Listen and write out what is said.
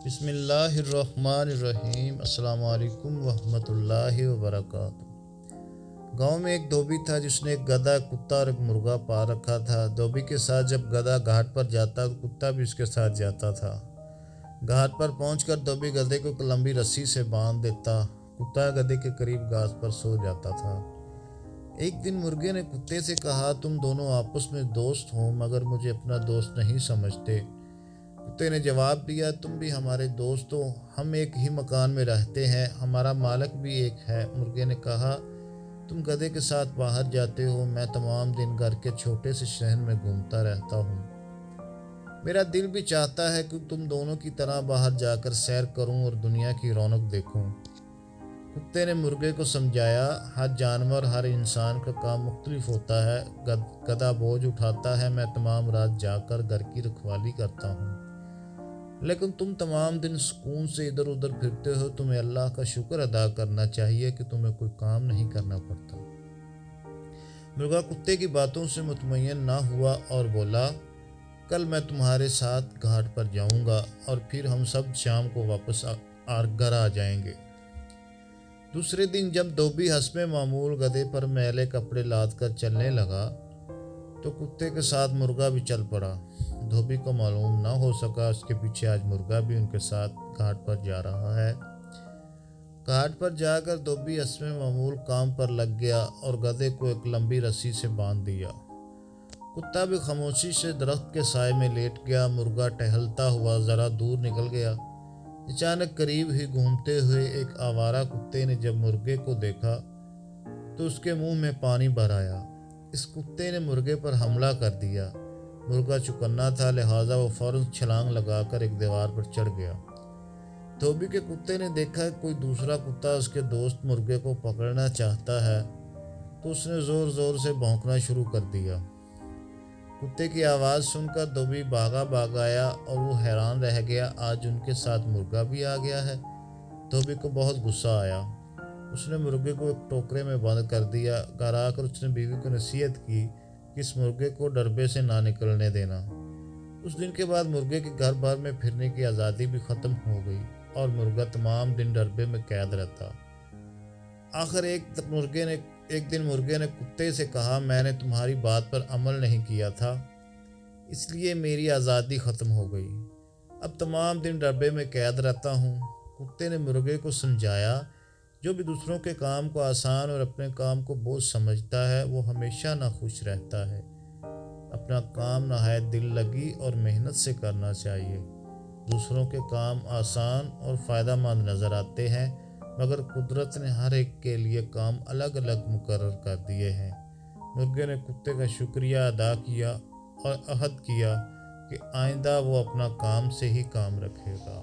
بسم اللہ الرحمن الرحیم۔ السلام علیکم ورحمۃ اللہ وبرکاتہ۔ گاؤں میں ایک دھوبی تھا جس نے ایک گدھا، کتا اور ایک مرغا پال رکھا تھا۔ دھوبی کے ساتھ جب گدھا گھاٹ پر جاتا تو کتا بھی اس کے ساتھ جاتا تھا۔ گھاٹ پر پہنچ کر دھوبی گدھے کو ایک لمبی رسی سے باندھ دیتا۔ کتا گدھے کے قریب گھاس پر سو جاتا تھا۔ ایک دن مرغے نے کتے سے کہا، تم دونوں آپس میں دوست ہو مگر مجھے اپنا دوست نہیں سمجھتے۔ کتے نے جواب دیا، تم بھی ہمارے دوست ہو، ہم ایک ہی مکان میں رہتے ہیں، ہمارا مالک بھی ایک ہے۔ مرغے نے کہا، تم گدھے کے ساتھ باہر جاتے ہو، میں تمام دن گھر کے چھوٹے سے شہر میں گھومتا رہتا ہوں۔ میرا دل بھی چاہتا ہے کہ تم دونوں کی طرح باہر جا کر سیر کروں اور دنیا کی رونق دیکھوں۔ کتے نے مرغے کو سمجھایا، ہر جانور، ہر انسان کا کام مختلف ہوتا ہے۔ گدھا بوجھ اٹھاتا ہے، میں تمام رات جا کر گھر کی رکھوالی کرتا ہوں، لیکن تم تمام دن سکون سے ادھر ادھر پھرتے ہو، تمہیں اللہ کا شکر ادا کرنا چاہیے کہ تمہیں کوئی کام نہیں کرنا پڑتا۔ مرغا کتے کی باتوں سے مطمئن نہ ہوا اور بولا، کل میں تمہارے ساتھ گھاٹ پر جاؤں گا اور پھر ہم سب شام کو واپس گھر آ جائیں گے۔ دوسرے دن جب دھوبی حسب معمول گدھے پر میلے کپڑے لاد کر چلنے لگا تو کتے کے ساتھ مرغا بھی چل پڑا۔ دھوبی کو معلوم نہ ہو سکا اس کے پیچھے آج مرغا بھی ان کے ساتھ گھاٹ پر جا رہا ہے۔ گھاٹ پر جا کر دھوبی حسب معمول کام پر لگ گیا اور گدھے کو ایک لمبی رسی سے باندھ دیا۔ کتا بھی خاموشی سے درخت کے سائے میں لیٹ گیا۔ مرغا ٹہلتا ہوا ذرا دور نکل گیا۔ اچانک قریب ہی گھومتے ہوئے ایک آوارہ کتے نے جب مرغے کو دیکھا تو اس کے منہ میں پانی بھر آیا۔ اس کتے نے مرغے پر حملہ کر دیا۔ مرغا چوکنا تھا، لہٰذا وہ فوراً چھلانگ لگا کر ایک دیوار پر چڑھ گیا۔ دھوبی کے کتے نے دیکھا کہ کوئی دوسرا کتا اس کے دوست مرغے کو پکڑنا چاہتا ہے تو اس نے زور زور سے بھونکنا شروع کر دیا۔ کتے کی آواز سن کر دھوبی بھاگ آیا اور وہ حیران رہ گیا، آج ان کے ساتھ مرغا بھی آ گیا ہے۔ دھوبی کو بہت غصہ آیا۔ اس نے مرغے کو ایک ٹوکرے میں بند کر دیا۔ گھر آ کر اس نے بیوی کو نصیحت کی کہ اس مرغے کو ڈربے سے نہ نکلنے دینا۔ اس دن کے بعد مرغے کے گھر بھر میں پھرنے کی آزادی بھی ختم ہو گئی اور مرغا تمام دن ڈربے میں قید رہتا۔ آخر ایک دن مرغے نے کتے سے کہا، میں نے تمہاری بات پر عمل نہیں کیا تھا، اس لیے میری آزادی ختم ہو گئی، اب تمام دن ڈربے میں قید رہتا ہوں۔ کتے نے مرغے کو سمجھایا، جو بھی دوسروں کے کام کو آسان اور اپنے کام کو بوجھ سمجھتا ہے وہ ہمیشہ ناخوش رہتا ہے۔ اپنا کام نہایت دل لگی اور محنت سے کرنا چاہیے۔ دوسروں کے کام آسان اور فائدہ مند نظر آتے ہیں مگر قدرت نے ہر ایک کے لیے کام الگ الگ مقرر کر دیے ہیں۔ مرغے نے کتے کا شکریہ ادا کیا اور عہد کیا کہ آئندہ وہ اپنا کام سے ہی کام رکھے گا۔